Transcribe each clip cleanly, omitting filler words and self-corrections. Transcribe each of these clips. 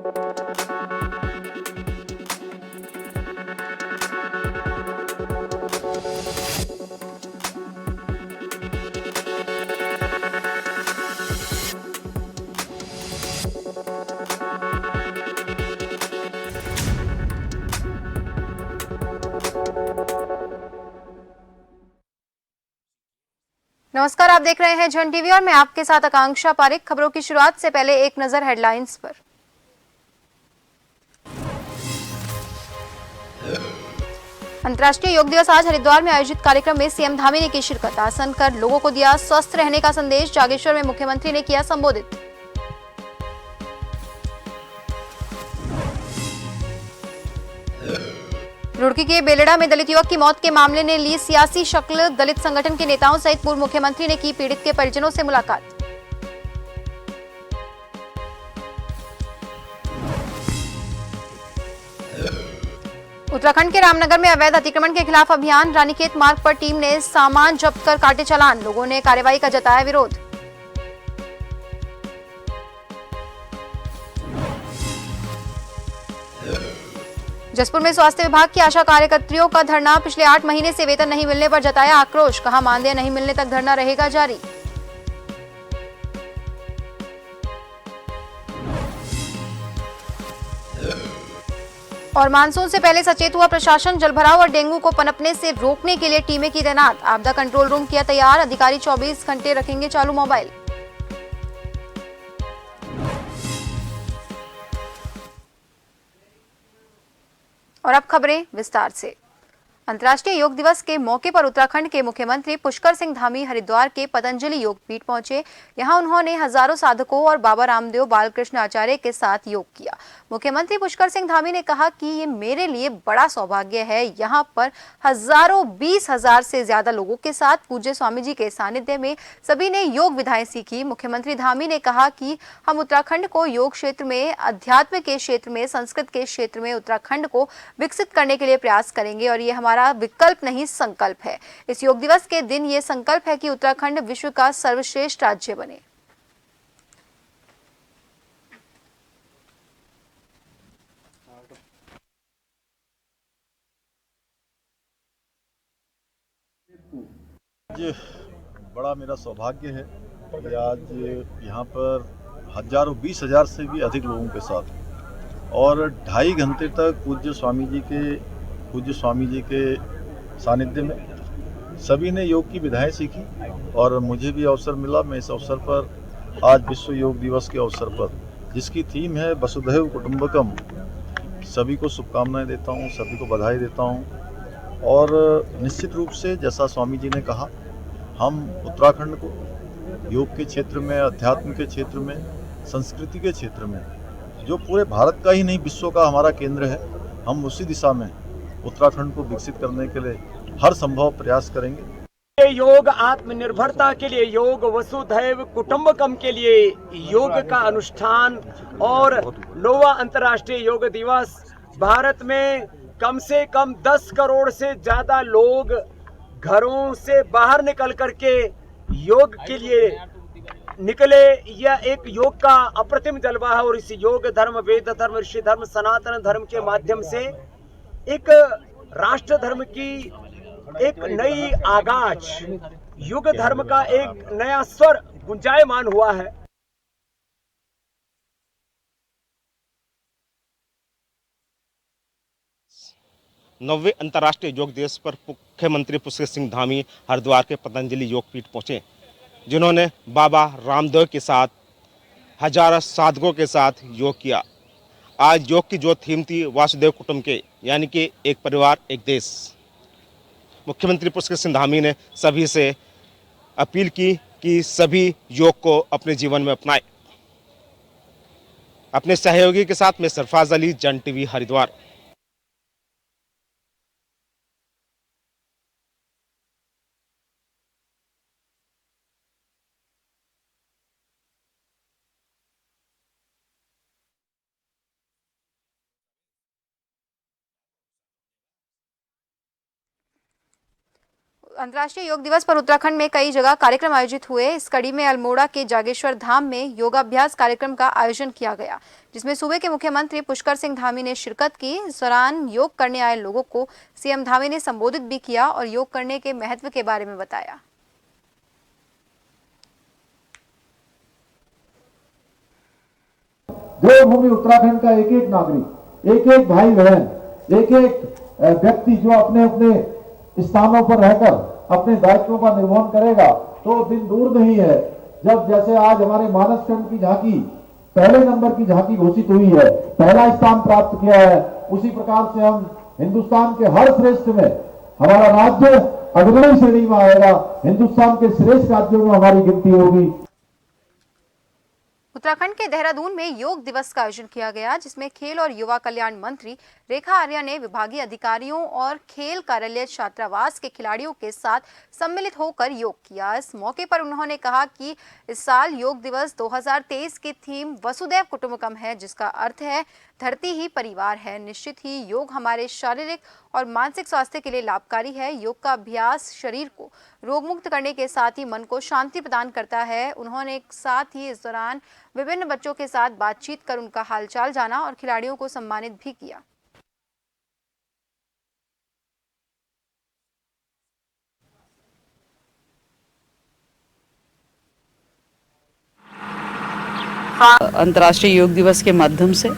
नमस्कार, आप देख रहे हैं जन टीवी और मैं आपके साथ आकांक्षा पारिक। खबरों की शुरुआत से पहले एक नजर हेडलाइंस पर। अंतर्राष्ट्रीय योग दिवस आज हरिद्वार में आयोजित कार्यक्रम में सीएम धामी ने की शिरकत। आसन कर लोगों को दिया स्वस्थ रहने का संदेश। जागेश्वर में मुख्यमंत्री ने किया संबोधित। रुड़की के बेलड़ा में दलित युवक की मौत के मामले ने ली सियासी शक्ल। दलित संगठन के नेताओं सहित पूर्व मुख्यमंत्री ने की पीड़ित के परिजनों से मुलाकात। उत्तराखंड के रामनगर में अवैध अतिक्रमण के खिलाफ अभियान। रानीखेत मार्ग पर टीम ने सामान जब्त कर काटे चालान। लोगों ने कार्रवाई का जताया विरोध। जसपुर में स्वास्थ्य विभाग की आशा कार्यकर्तियों का धरना। पिछले 8 महीने से वेतन नहीं मिलने पर जताया आक्रोश। कहा मानदेय नहीं मिलने तक धरना रहेगा जारी। और मानसून से पहले सचेत हुआ प्रशासन। जलभराव और डेंगू को पनपने से रोकने के लिए टीमें की तैनात। आपदा कंट्रोल रूम किया तैयार। अधिकारी 24 घंटे रखेंगे चालू मोबाइल। और अब खबरें विस्तार से। अंतर्राष्ट्रीय योग दिवस के मौके पर उत्तराखंड के मुख्यमंत्री पुष्कर सिंह धामी हरिद्वार के पतंजलि योग पीठ पहुंचे। यहां उन्होंने हजारों साधकों और बाबा रामदेव बालकृष्ण आचार्य के साथ योग किया। मुख्यमंत्री पुष्कर सिंह धामी ने कहा कि ये मेरे लिए बड़ा सौभाग्य है। यहां पर हजारों 20,000 से ज्यादा लोगों के साथ पूज्य स्वामी जी के सानिध्य में सभी ने योग विधाएं सीखी। मुख्यमंत्री धामी ने कहा कि हम उत्तराखंड को योग क्षेत्र में, अध्यात्म के क्षेत्र में, संस्कृत के क्षेत्र में उत्तराखंड को विकसित करने के लिए प्रयास करेंगे और ये हमारा विकल्प नहीं संकल्प है। इस योग दिवस के दिन ये संकल्प है कि उत्तराखंड विश्व का सर्वश्रेष्ठ राज्य बने। आज बड़ा मेरा सौभाग्य है कि आज यहाँ पर हजारों 20,000 से भी अधिक लोगों के साथ और 2.5 घंटे तक पूज्य स्वामी जी के सानिध्य में सभी ने योग की विधाएं सीखी और मुझे भी अवसर मिला। मैं इस अवसर पर आज विश्व योग दिवस के अवसर पर, जिसकी थीम है वसुधैव कुटुंबकम, सभी को शुभकामनाएं देता हूँ, सभी को बधाई देता हूँ। और निश्चित रूप से जैसा स्वामी जी ने कहा, हम उत्तराखंड को योग के क्षेत्र में, अध्यात्म के क्षेत्र में, संस्कृति के क्षेत्र में, जो पूरे भारत का ही नहीं विश्व का हमारा केंद्र है, हम उसी दिशा में उत्तराखंड को विकसित करने के लिए हर संभव प्रयास करेंगे। योग आत्मनिर्भरता के लिए, योग वसुधैव कुटुंबकम के लिए योग का अनुष्ठान और 9वां अंतर्राष्ट्रीय योग दिवस। भारत में कम से कम 10 करोड़ से ज्यादा लोग घरों से बाहर निकल करके योग के लिए निकले। यह एक योग का अप्रतिम जलवा है और इस योग धर्म, वेद धर्म, ऋषि धर्म, सनातन धर्म के माध्यम से एक राष्ट्र धर्म की एक नई आगाज, युग धर्म का एक नया स्वर गुंजायमान हुआ है। 9वें अंतर्राष्ट्रीय योग दिवस पर मुख्यमंत्री पुष्कर सिंह धामी हरिद्वार के पतंजलि योग पीठ पहुंचे, जिन्होंने बाबा रामदेव के साथ हजारों साधकों के साथ योग किया। आज योग की जो थीम थी वासुदेव कुटुंबके, यानी कि एक परिवार एक देश। मुख्यमंत्री पुष्कर सिंह धामी ने सभी से अपील की कि सभी योग को अपने जीवन में अपनाएं। अपने सहयोगी के साथ मैं सरफराज अली, जन टीवी हरिद्वार। अंतर्राष्ट्रीय योग दिवस पर उत्तराखंड में कई जगह कार्यक्रम आयोजित हुए। इस कड़ी में अल्मोड़ा के जागेश्वर धाम में योगाभ्यास कार्यक्रम का आयोजन किया गया, जिसमें सूबे के मुख्यमंत्री पुष्कर सिंह धामी ने शिरकत की। इस दौरान योग करने आए लोगों को सीएम धामी ने संबोधित भी किया और योग करने के महत्व के बारे में बताया। देवभूमि उत्तराखंड का एक एक नागरिक, एक एक भाई बहन, एक एक व्यक्ति जो अपने अपने स्थानों पर रहकर अपने दायित्वों का निर्वहन करेगा तो दिन दूर नहीं है जब जैसे आज हमारे मानस खंड की झांकी पहले नंबर की झांकी घोषित हुई है, पहला स्थान प्राप्त किया है। उसी प्रकार से हम हिंदुस्तान के हर श्रेष्ठ में हमारा राज्य अग्रणी श्रेणी में आएगा, हिंदुस्तान के श्रेष्ठ राज्यों में हमारी गिनती होगी। उत्तराखंड के देहरादून में योग दिवस का आयोजन किया गया, जिसमें खेल और युवा कल्याण मंत्री रेखा आर्या ने विभागीय अधिकारियों और खेल कार्यालय छात्रावास के खिलाड़ियों के साथ सम्मिलित होकर योग किया। इस मौके पर उन्होंने कहा कि इस साल योग दिवस 2023 की थीम वसुधैव कुटुंबकम है, जिसका अर्थ है धरती ही परिवार है। निश्चित ही योग हमारे शारीरिक और मानसिक स्वास्थ्य के लिए लाभकारी है। योग का अभ्यास शरीर को रोगमुक्त करने के साथ ही मन को शांति प्रदान करता है। उन्होंने साथ ही इस दौरान विभिन्न बच्चों के साथ बातचीत कर उनका हालचाल जाना और खिलाड़ियों को सम्मानित भी किया। अंतर्राष्ट्रीय योग दिवस के माध्यम से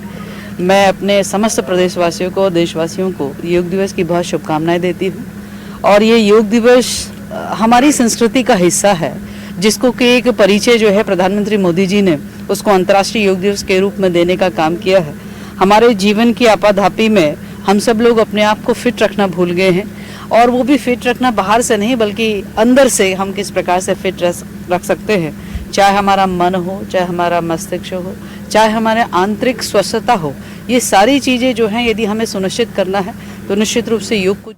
मैं अपने समस्त प्रदेशवासियों को, देशवासियों को योग दिवस की बहुत शुभकामनाएं देती हूं। और ये योग दिवस हमारी संस्कृति का हिस्सा है, जिसको कि एक परिचय जो है प्रधानमंत्री मोदी जी ने उसको अंतर्राष्ट्रीय योग दिवस के रूप में देने का काम किया है। हमारे जीवन की आपाधापी में हम सब लोग अपने आप को फिट रखना भूल गए हैं, और वो भी फिट रखना बाहर से नहीं बल्कि अंदर से हम किस प्रकार से फिट रख सकते हैं। चाहे हमारा मन हो, चाहे हमारा मस्तिष्क हो, चाहे हमारे आंतरिक स्वस्थता हो, ये सारी चीज़ें जो हैं यदि हमें सुनिश्चित करना है तो निश्चित रूप से योग को।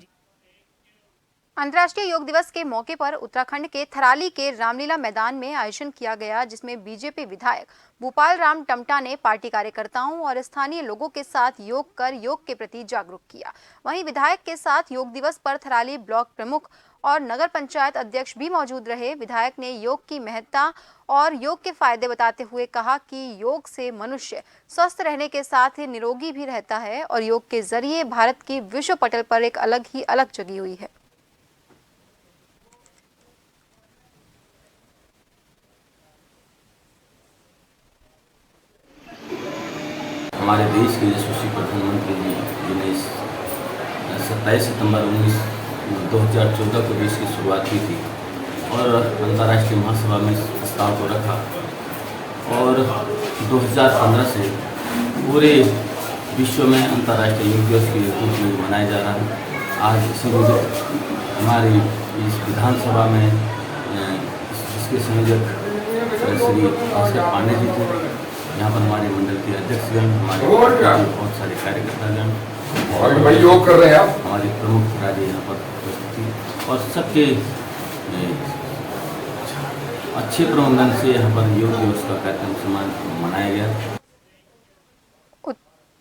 अंतर्राष्ट्रीय योग दिवस के मौके पर उत्तराखंड के थराली के रामलीला मैदान में आयोजन किया गया, जिसमें बीजेपी विधायक भूपाल राम टमटा ने पार्टी कार्यकर्ताओं और स्थानीय लोगों के साथ योग कर योग के प्रति जागरूक किया। वहीं विधायक के साथ योग दिवस पर थराली ब्लॉक प्रमुख और नगर पंचायत अध्यक्ष भी मौजूद रहे। विधायक ने योग की महत्ता और योग के फायदे बताते हुए कहा कि योग से मनुष्य स्वस्थ रहने के साथ ही निरोगी भी रहता है और योग के जरिए भारत की विश्व पटल पर एक अलग जगह हुई है। हमारे देश के यशस्वी प्रधानमंत्री जी ने 27 सितंबर 2014 को देश की शुरुआत की थी और अंतर्राष्ट्रीय महासभा में इस प्रस्ताव को रखा, और 2015 से पूरे विश्व में अंतर्राष्ट्रीय योग दिवस के रूप में मनाया जा रहा है। आज संयोजक हमारी इस विधानसभा में इसके संयोजक श्री भास्कर पांडे जी थे। यहाँ पर हमारे मंडल के अध्यक्षगण, हमारे बहुत सारे कार्यकर्तागण और योग कर रहे हैं, हमारे प्रमुख राज्य यहाँ पर उपस्थित थी और सबके अच्छे प्रबंधन से यहाँ पर योग दिवस का कार्यक्रम मनाया गया।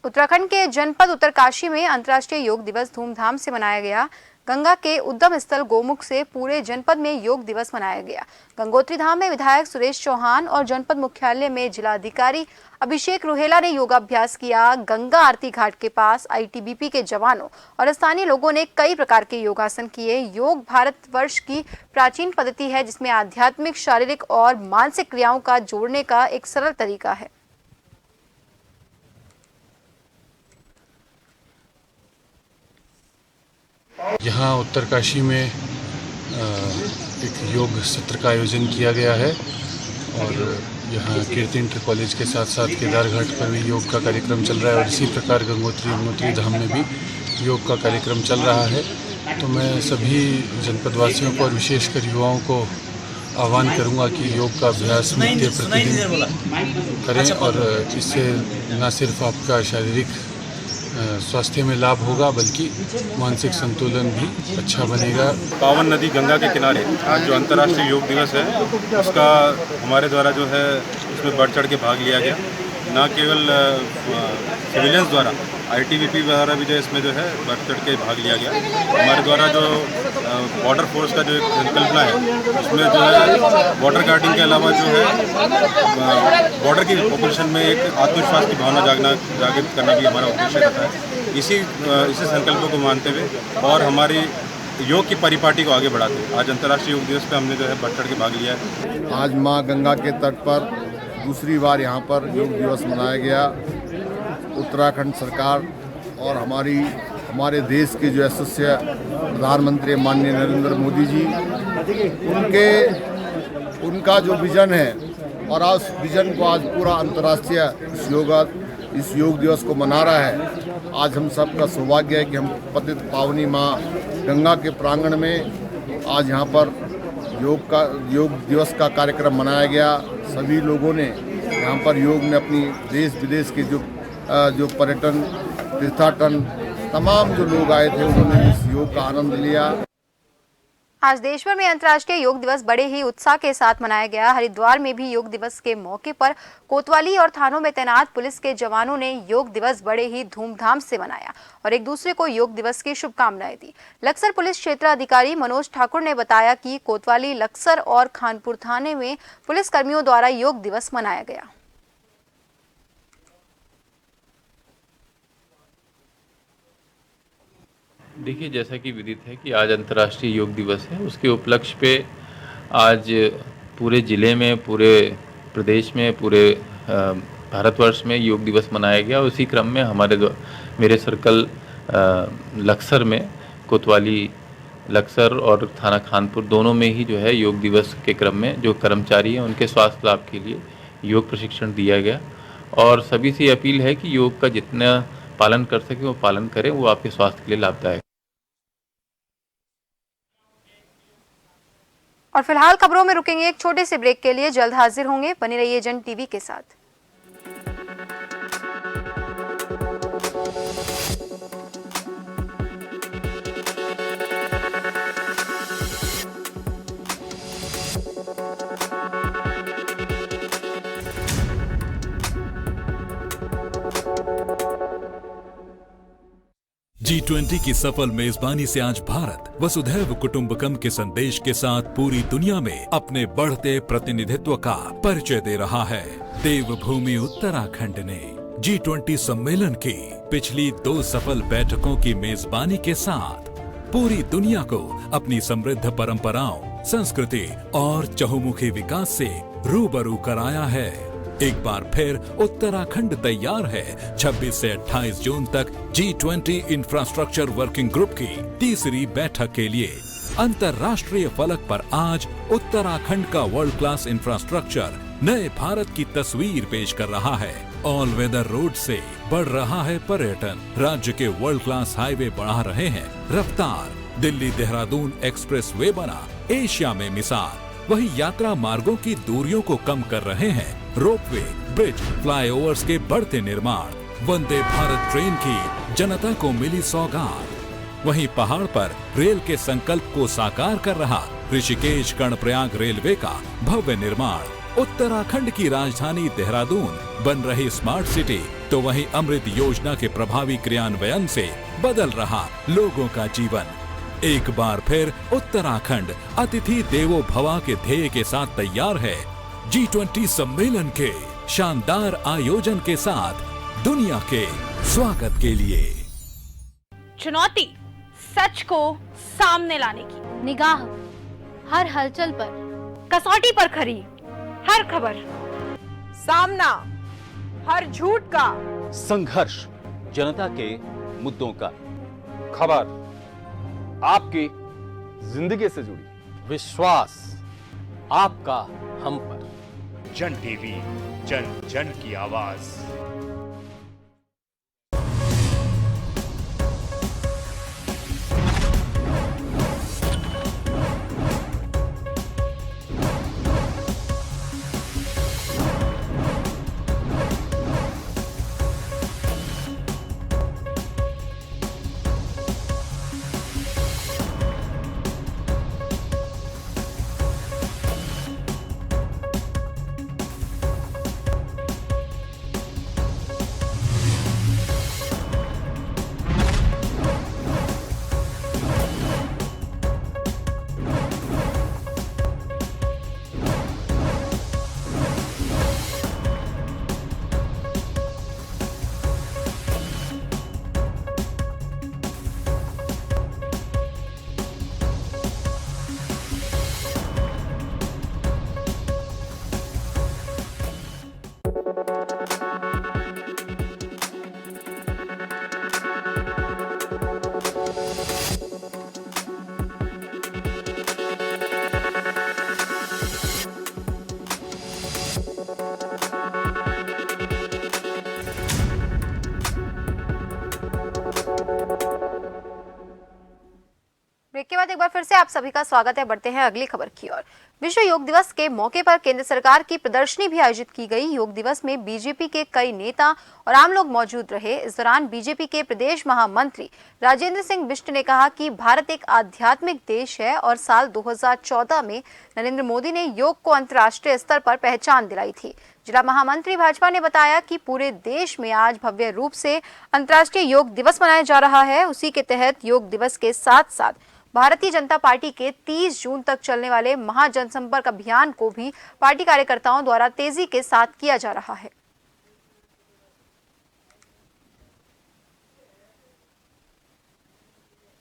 उत्तराखंड के जनपद उत्तरकाशी में अंतर्राष्ट्रीय योग दिवस धूमधाम से मनाया गया। गंगा के उद्गम स्थल गोमुख से पूरे जनपद में योग दिवस मनाया गया। गंगोत्री धाम में विधायक सुरेश चौहान और जनपद मुख्यालय में जिलाधिकारी अभिषेक रुहेला ने योगाभ्यास किया। गंगा आरती घाट के पास आईटीबीपी के जवानों और स्थानीय लोगों ने कई प्रकार के योगासन किए। योग भारतवर्ष की प्राचीन पद्धति है, जिसमें आध्यात्मिक, शारीरिक और मानसिक क्रियाओं का जोड़ने का एक सरल तरीका है। यहाँ उत्तरकाशी में एक योग सत्र का आयोजन किया गया है और यहाँ कीर्ति इंटर कॉलेज के साथ साथ केदार घाट पर भी योग का कार्यक्रम चल रहा है और इसी प्रकार गंगोत्री धाम में भी योग का कार्यक्रम चल रहा है। तो मैं सभी जनपदवासियों को और विशेषकर युवाओं को आह्वान करूंगा कि योग का अभ्यास नित्य प्रतिदिन करें और इससे न सिर्फ आपका शारीरिक स्वास्थ्य में लाभ होगा बल्कि मानसिक संतुलन भी अच्छा बनेगा। पावन नदी गंगा के किनारे आज जो अंतर्राष्ट्रीय योग दिवस है उसका हमारे द्वारा जो है उसमें बढ़ चढ़ के भाग लिया गया न केवल सिविलियंस द्वारा ITBP द्वारा भी जो इसमें जो है बढ़ चढ़ के भाग लिया गया। हमारे द्वारा जो बॉर्डर फोर्स का जो एक संकल्पना है उसमें जो है बॉर्डर गार्डिंग के अलावा जो है बॉर्डर की ऑपरेशन में एक आत्मविश्वास की भावना जागृत करना भी हमारा उद्देश्य रहता है। इसी संकल्पों को मानते हुए और हमारी योग की परिपाटी को आगे बढ़ाते हुए आज अंतर्राष्ट्रीय योग दिवस पे हमने जो है बढ़ चढ़ के भाग लिया है। आज मां गंगा के तट पर दूसरी बार यहाँ पर योग दिवस मनाया गया। उत्तराखंड सरकार और हमारे देश के जो यशस्वी प्रधानमंत्री माननीय नरेंद्र मोदी जी उनका जो विजन है और उस विजन को आज पूरा अंतर्राष्ट्रीय इस योग दिवस को मना रहा है। आज हम सबका सौभाग्य है कि हम पतित पावनी माँ गंगा के प्रांगण में आज यहाँ पर योग दिवस का कार्यक्रम मनाया गया। सभी लोगों ने यहाँ पर योग में अपनी देश विदेश के जो पर्यटन तीर्थाटन तमाम जो लोग आए थे उन्होंने इस योग का आनंद लिया। आज देश भर में अंतर्राष्ट्रीय योग दिवस बड़े ही उत्साह के साथ मनाया गया। हरिद्वार में भी योग दिवस के मौके पर कोतवाली और थानों में तैनात पुलिस के जवानों ने योग दिवस बड़े ही धूमधाम से मनाया और एक दूसरे को योग दिवस की शुभकामनाएं दी। लक्सर पुलिस क्षेत्र अधिकारी मनोज ठाकुर ने बताया कि कोतवाली, लक्सर और खानपुर थाने में पुलिस कर्मियों द्वारा योग दिवस मनाया गया। देखिए, जैसा कि विदित है कि आज अंतर्राष्ट्रीय योग दिवस है, उसके उपलक्ष्य पे आज पूरे ज़िले में, पूरे प्रदेश में, पूरे भारतवर्ष में योग दिवस मनाया गया। उसी क्रम में मेरे सर्कल लक्सर में कोतवाली लक्सर और थाना खानपुर दोनों में ही जो है योग दिवस के क्रम में जो कर्मचारी हैं उनके स्वास्थ्य लाभ के लिए योग प्रशिक्षण दिया गया। और सभी से अपील है कि योग का जितना पालन कर सके वो पालन करें, वो आपके स्वास्थ्य के लिए लाभदायक। और फिलहाल खबरों में रुकेंगे एक छोटे से ब्रेक के लिए, जल्द हाजिर होंगे। बने रहिए जन टीवी के साथ। G20 की सफल मेजबानी से आज भारत वसुधैव कुटुंबकम के संदेश के साथ पूरी दुनिया में अपने बढ़ते प्रतिनिधित्व का परिचय दे रहा है। देवभूमि उत्तराखंड ने G20 सम्मेलन की पिछली 2 सफल बैठकों की मेजबानी के साथ पूरी दुनिया को अपनी समृद्ध परंपराओं, संस्कृति और चहुमुखी विकास से रूबरू कराया है। एक बार फिर उत्तराखंड तैयार है 26 से 28 जून तक G20 इंफ्रास्ट्रक्चर वर्किंग ग्रुप की तीसरी बैठक के लिए। अंतर्राष्ट्रीय फलक पर आज उत्तराखंड का वर्ल्ड क्लास इंफ्रास्ट्रक्चर नए भारत की तस्वीर पेश कर रहा है। ऑल वेदर रोड से बढ़ रहा है पर्यटन, राज्य के वर्ल्ड क्लास हाईवे बढ़ा रहे हैं रफ्तार, दिल्ली देहरादून एक्सप्रेस वे बना एशिया में मिसाल, वही यात्रा मार्गों की दूरियों को कम कर रहे हैं रोपवे, ब्रिज, फ्लाईओवर्स के बढ़ते निर्माण, वंदे भारत ट्रेन की जनता को मिली सौगात। वहीं पहाड़ पर रेल के संकल्प को साकार कर रहा ऋषिकेश कर्णप्रयाग रेलवे का भव्य निर्माण। उत्तराखंड की राजधानी देहरादून बन रही स्मार्ट सिटी, तो वहीं अमृत योजना के प्रभावी क्रियान्वयन से बदल रहा लोगों का जीवन। एक बार फिर उत्तराखंड अतिथि देवो भवा के ध्येय के साथ तैयार है G20 सम्मेलन के शानदार आयोजन के साथ दुनिया के स्वागत के लिए। चुनौती सच को सामने लाने की, निगाह हर हलचल पर, कसौटी पर खरी हर खबर, सामना हर झूठ का, संघर्ष जनता के मुद्दों का, खबर आपकी जिंदगी से जुड़ी, विश्वास आपका हम पर। जन टीवी, जन जन की आवाज। बाद एक बार फिर से आप सभी का स्वागत है। बढ़ते हैं अगली खबर की ओर। विश्व योग दिवस के मौके पर केंद्र सरकार की प्रदर्शनी भी आयोजित की गई। योग दिवस में बीजेपी के कई नेता और आम लोग मौजूद रहे। इस दौरान बीजेपी के प्रदेश महामंत्री राजेंद्र सिंह बिष्ट ने कहा कि भारत एक आध्यात्मिक देश है और साल 2014 में नरेंद्र मोदी ने योग को अंतर्राष्ट्रीय स्तर पर पहचान दिलाई थी। जिला महामंत्री भाजपा ने बताया कि पूरे देश में आज भव्य रूप से अंतर्राष्ट्रीय योग दिवस मनाया जा रहा है। उसी के तहत योग दिवस के साथ साथ भारतीय जनता पार्टी के 30 जून तक चलने वाले महाजनसंपर्क अभियान को भी पार्टी कार्यकर्ताओं द्वारा तेजी के साथ किया जा रहा है।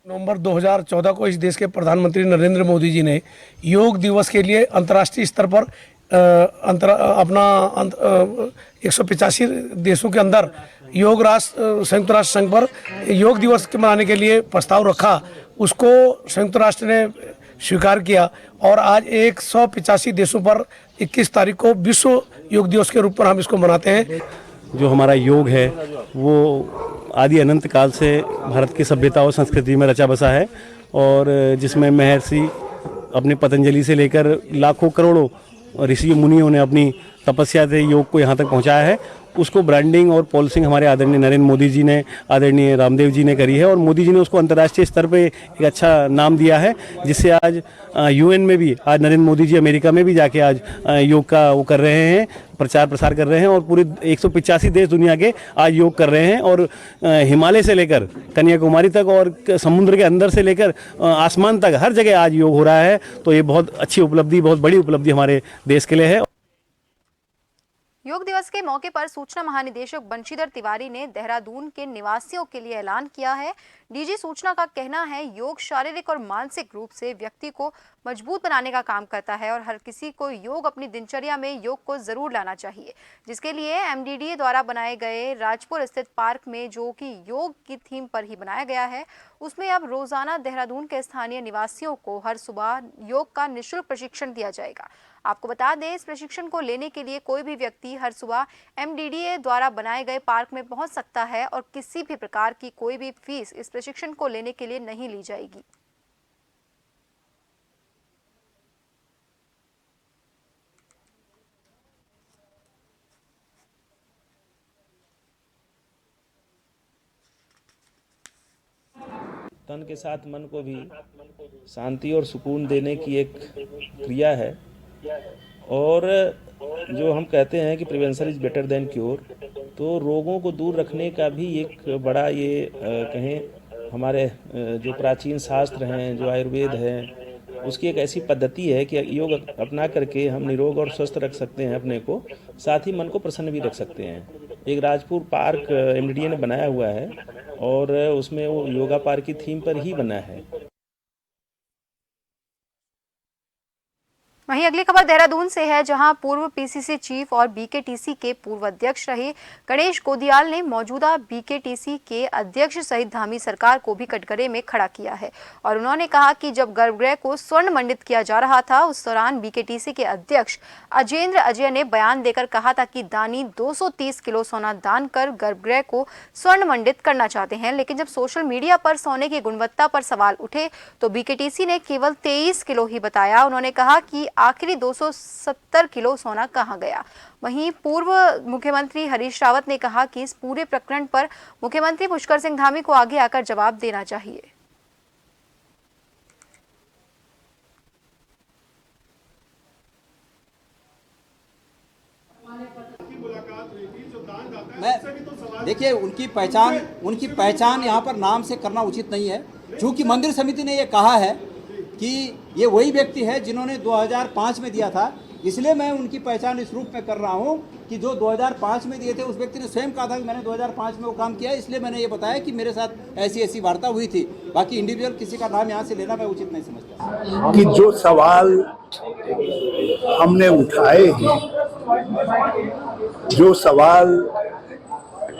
नवंबर 2014 को इस देश के प्रधानमंत्री नरेंद्र मोदी जी ने योग दिवस के लिए अंतर्राष्ट्रीय स्तर पर 185 देशों के अंदर संयुक्त राष्ट्र संघ पर योग दिवस के मनाने के लिए प्रस्ताव रखा। उसको संयुक्त राष्ट्र ने स्वीकार किया और आज 185 देशों पर 21 तारीख को विश्व योग दिवस के रूप पर हम इसको मनाते हैं। जो हमारा योग है वो आदि अनंत काल से भारत की सभ्यता और संस्कृति में रचा बसा है और जिसमें महर्षि अपने पतंजलि से लेकर लाखों करोड़ों ऋषि मुनियों ने अपनी तपस्या से योग को यहाँ तक पहुँचाया है। उसको ब्रांडिंग और पॉलिसिंग हमारे आदरणीय नरेंद्र मोदी जी ने, आदरणीय रामदेव जी ने करी है और मोदी जी ने उसको अंतर्राष्ट्रीय स्तर पे एक अच्छा नाम दिया है, जिससे आज यूएन में भी आज नरेंद्र मोदी जी अमेरिका में भी जाके आज योग का वो कर रहे हैं, प्रचार प्रसार कर रहे हैं और पूरे 185 देश दुनिया के आज योग कर रहे हैं और हिमालय से लेकर कन्याकुमारी तक और समुद्र के अंदर से लेकर आसमान तक हर जगह आज योग हो रहा है। तो ये बहुत अच्छी उपलब्धि, बहुत बड़ी उपलब्धि हमारे देश के लिए है। योग दिवस के मौके पर सूचना महानिदेशक बंशीधर तिवारी ने देहरादून के निवासियों के लिए ऐलान किया है। डीजी सूचना का कहना है योग शारीरिक और मानसिक रूप से व्यक्ति को मजबूत बनाने का काम करता है और हर किसी को योग अपनी दिनचर्या में योग को जरूर लाना चाहिए, जिसके लिए एमडीडीए द्वारा बनाए गए राजपुर स्थित पार्क में जो कि योग की थीम पर ही बनाया गया है, उसमें अब रोजाना देहरादून के स्थानीय निवासियों को हर सुबह योग का निःशुल्क प्रशिक्षण दिया जाएगा। आपको बता दें, इस प्रशिक्षण को लेने के लिए कोई भी व्यक्ति हर सुबह एमडीडीए द्वारा बनाए गए पार्क में पहुंच सकता है और किसी भी प्रकार की कोई भी फीस इस प्रशिक्षण को लेने के लिए नहीं ली जाएगी। तन के साथ मन को भी शांति और सुकून देने की एक क्रिया है और जो हम कहते हैं कि prevention is better than cure, तो रोगों को दूर रखने का भी एक बड़ा ये कहें हमारे जो प्राचीन शास्त्र हैं, जो आयुर्वेद है, उसकी एक ऐसी पद्धति है कि योग अपना करके हम निरोग और स्वस्थ रख सकते हैं अपने को, साथ ही मन को प्रसन्न भी रख सकते हैं। एक राजपुर पार्क एमडीडीए ने बनाया हुआ है और उसमें वो योगा पार्क की थीम पर ही बना है। वहीं अगली खबर देहरादून से है, जहां पूर्व पीसीसी चीफ और बीकेटीसी के पूर्व अध्यक्ष रहे गणेश गोदियाल ने मौजूदा बीकेटीसी के अध्यक्ष सहित धामी सरकार को भी कटघरे में खड़ा किया है और उन्होंने कहा कि जब गर्भगृह को स्वर्ण मंडित किया जा रहा था, उस दौरान बीकेटीसी के अध्यक्ष अजेंद्र अजय ने बयान देकर कहा था कि दानी 230 किलो सोना दान कर गर्भगृह को स्वर्ण मंडित करना चाहते हैं, लेकिन जब सोशल मीडिया पर सोने की गुणवत्ता पर सवाल उठे तो बीकेटीसी ने केवल 23 किलो ही बताया। उन्होंने कहा कि आखिरी 270 किलो सोना कहां गया। वहीं पूर्व मुख्यमंत्री हरीश रावत ने कहा कि इस पूरे प्रकरण पर मुख्यमंत्री पुष्कर सिंह धामी को आगे आकर जवाब देना चाहिए। देखिए, उनकी पहचान यहाँ पर नाम से करना उचित नहीं है, क्योंकि मंदिर समिति ने ये कहा है कि ये वही व्यक्ति है जिन्होंने 2005 में दिया था, इसलिए मैं उनकी पहचान इस रूप में कर रहा हूँ कि जो 2005 में दिए थे उस व्यक्ति ने स्वयं कहा था कि मैंने 2005 में वो काम किया, इसलिए मैंने ये बताया कि मेरे साथ ऐसी वार्ता हुई थी। बाकी इंडिविजुअल किसी का नाम यहाँ से लेना मैं उचित नहीं समझता। कि जो सवाल हमने उठाए हैं, जो सवाल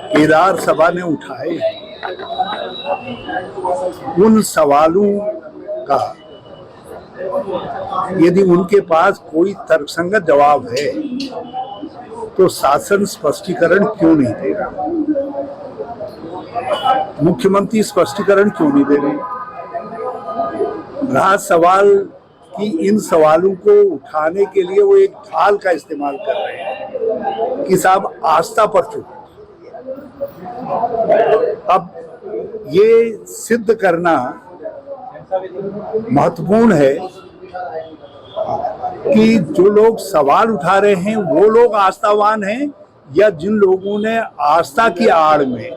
केदार सभा ने उठाए, उन सवालों का यदि उनके पास कोई तर्कसंगत जवाब है तो शासन स्पष्टीकरण क्यों नहीं दे रहा? मुख्यमंत्री स्पष्टीकरण क्यों नहीं दे रहे? रहा सवाल कि इन सवालों को उठाने के लिए वो एक ढाल का इस्तेमाल कर रहे हैं कि साहब आस्था पर चुप। अब ये सिद्ध करना महत्वपूर्ण है कि जो लोग सवाल उठा रहे हैं वो लोग आस्थावान हैं या जिन लोगों ने आस्था की आड़ में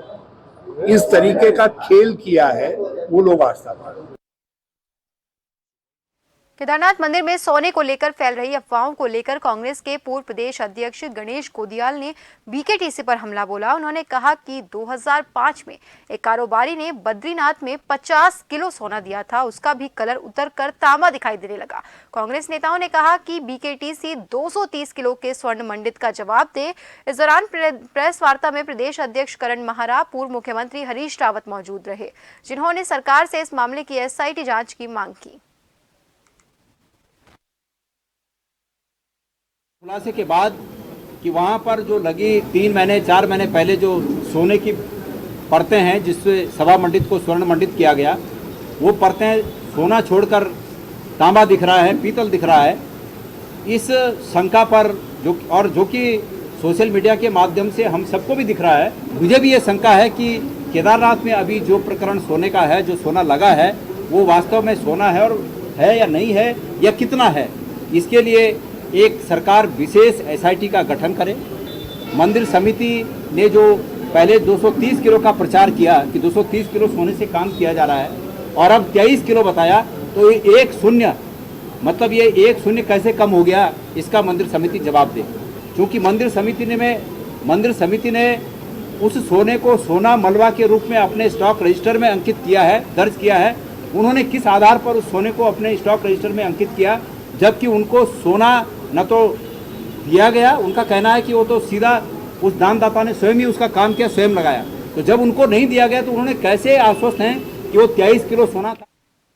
इस तरीके का खेल किया है वो लोग आस्थावान। केदारनाथ मंदिर में सोने को लेकर फैल रही अफवाहों को लेकर कांग्रेस के पूर्व प्रदेश अध्यक्ष गणेश गोदियाल ने बीकेटीसी पर हमला बोला। उन्होंने कहा कि 2005 में एक कारोबारी ने बद्रीनाथ में 50 किलो सोना दिया था, उसका भी कलर उतरकर तांबा दिखाई देने लगा। कांग्रेस नेताओं ने कहा कि बीकेटीसी 230 किलो के स्वर्ण मंडित का जवाब दे। इस दौरान प्रेस वार्ता में प्रदेश अध्यक्ष करण महारा, पूर्व मुख्यमंत्री हरीश रावत मौजूद रहे, जिन्होंने सरकार से इस मामले की SIT जांच की मांग की। खुलासे के बाद कि वहाँ पर जो लगी 3 महीने 4 महीने पहले जो सोने की परतें हैं जिससे सभा मंडित को स्वर्ण मंडित किया गया, वो परतें सोना छोड़कर तांबा दिख रहा है, पीतल दिख रहा है। इस शंका पर जो कि सोशल मीडिया के माध्यम से हम सबको भी दिख रहा है, मुझे भी ये शंका है कि केदारनाथ में अभी जो प्रकरण सोने का है, जो सोना लगा है, वो वास्तव में सोना है और है या नहीं है या कितना है। इसके लिए एक सरकार विशेष SIT का गठन करे। मंदिर समिति ने जो पहले 230 किलो का प्रचार किया कि 230 किलो सोने से काम किया जा रहा है और अब 23 किलो बताया, तो ये 1-0 मतलब ये 1-0 कैसे कम हो गया, इसका मंदिर समिति जवाब दे। क्योंकि मंदिर समिति ने उस सोने को सोना मलबा के रूप में अपने स्टॉक रजिस्टर में अंकित किया है, दर्ज किया है। उन्होंने किस आधार पर उस सोने को अपने स्टॉक रजिस्टर में अंकित किया, जबकि उनको सोना न तो दिया गया। उनका कहना है कि वो तो सीधा उस दानदाता ने स्वयं ही उसका काम किया, स्वयं लगाया। तो जब उनको नहीं दिया गया तो उन्होंने कैसे आश्वस्त हैं कि वो 23 किलो सोना था।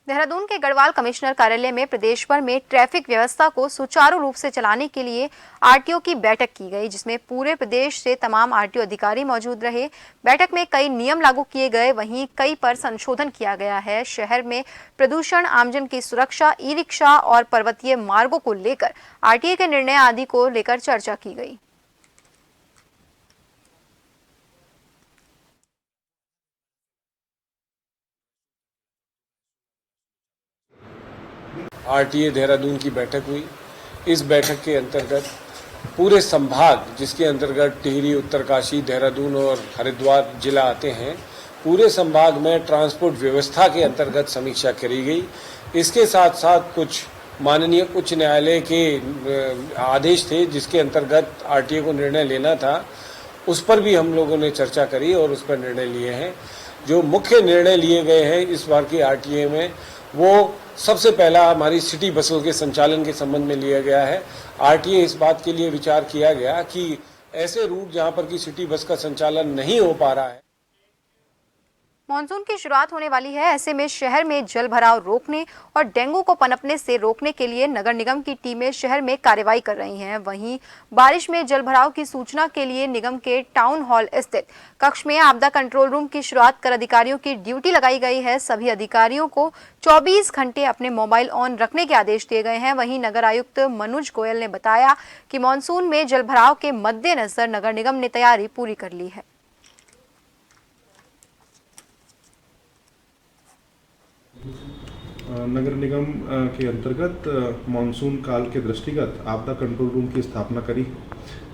देहरादून के गढ़वाल कमिश्नर कार्यालय में प्रदेश भर में ट्रैफिक व्यवस्था को सुचारू रूप से चलाने के लिए RTO की बैठक की गई, जिसमें पूरे प्रदेश से तमाम RTO अधिकारी मौजूद रहे। बैठक में कई नियम लागू किए गए, वहीं कई पर संशोधन किया गया है। शहर में प्रदूषण, आमजन की सुरक्षा, ई-रिक्शा और पर्वतीय मार्गों को लेकर RTA के निर्णय आदि को लेकर चर्चा की गई। RTA देहरादून की बैठक हुई। इस बैठक के अंतर्गत पूरे संभाग, जिसके अंतर्गत टिहरी, उत्तरकाशी, देहरादून और हरिद्वार जिला आते हैं, पूरे संभाग में ट्रांसपोर्ट व्यवस्था के अंतर्गत समीक्षा करी गई। इसके साथ साथ कुछ माननीय उच्च न्यायालय के आदेश थे जिसके अंतर्गत RTA को निर्णय लेना था, उस पर भी हम लोगों ने चर्चा करी और उस पर निर्णय लिए हैं। जो मुख्य निर्णय लिए गए हैं इस बार की RTA में, वो सबसे पहला हमारी सिटी बसों के संचालन के संबंध में लिया गया है। RTA इस बात के लिए विचार किया गया कि ऐसे रूट जहां पर की सिटी बस का संचालन नहीं हो पा रहा है। मानसून की शुरुआत होने वाली है, ऐसे में शहर में जल भराव रोकने और डेंगू को पनपने से रोकने के लिए नगर निगम की टीमें शहर में कार्रवाई कर रही हैं। वहीं बारिश में जल भराव की सूचना के लिए निगम के टाउन हॉल स्थित कक्ष में आपदा कंट्रोल रूम की शुरुआत कर अधिकारियों की ड्यूटी लगाई गई है। सभी अधिकारियों को 24 घंटे अपने मोबाइल ऑन रखने के आदेश दिए गए हैं। वहीं नगर आयुक्त मनोज गोयल ने बताया कि मानसून में जल भराव के मद्देनजर नगर निगम ने तैयारी पूरी कर ली है। नगर निगम के अंतर्गत मानसून काल के दृष्टिगत आपदा कंट्रोल रूम की स्थापना करी,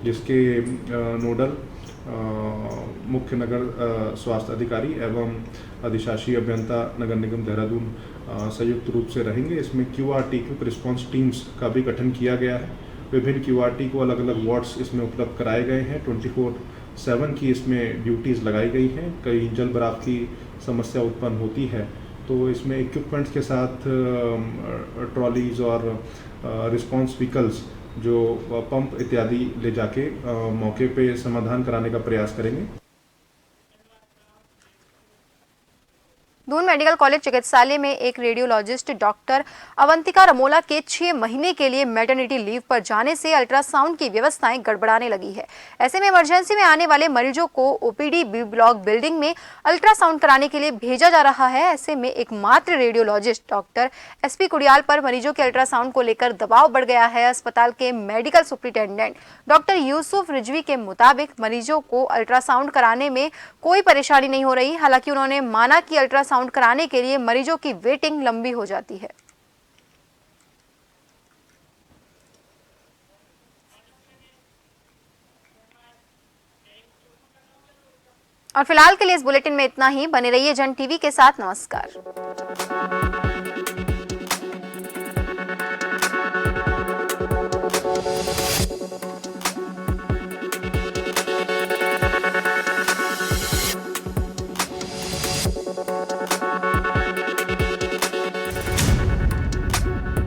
जिसके नोडल मुख्य नगर स्वास्थ्य अधिकारी एवं अधिशासी अभियंता नगर निगम देहरादून संयुक्त रूप से रहेंगे। इसमें QRT क्विक रिस्पांस टीम्स का भी गठन किया गया है। विभिन्न QRT को अलग अलग वार्ड्स इसमें उपलब्ध कराए गए हैं। 24/7 की इसमें ड्यूटीज़ लगाई गई हैं। कई जल भराव की समस्या उत्पन्न होती है तो इसमें इक्विपमेंट्स के साथ ट्रॉलीज और रिस्पांस व्हीकल्स जो पंप इत्यादि ले जाके मौके पे समाधान कराने का प्रयास करेंगे। दून मेडिकल कॉलेज चिकित्सालय में एक रेडियोलॉजिस्ट डॉक्टर अवंतिका रमोला के 6 महीने के लिए मैटरनिटी लीव पर जाने से अल्ट्रासाउंड की व्यवस्थाएं गड़बड़ाने लगी है। ऐसे में इमरजेंसी में आने वाले मरीजों को ओपीडी बी ब्लॉक बिल्डिंग में अल्ट्रासाउंड कराने के लिए भेजा जा रहा है। ऐसे में एकमात्र रेडियोलॉजिस्ट डॉक्टर एसपी कुड़ियाल पर मरीजों के अल्ट्रासाउंड को लेकर दबाव बढ़ गया है। अस्पताल के medical superintendent doctor Yusuf Rizvi के मुताबिक मरीजों को अल्ट्रासाउंड कराने में कोई परेशानी नहीं हो रही। हालांकि उन्होंने माना कि अल्ट्रासाउंड कराने के लिए मरीजों की वेटिंग लंबी हो जाती है। और फिलहाल के लिए इस बुलेटिन में इतना ही। बने रहिए जन टीवी के साथ। नमस्कार।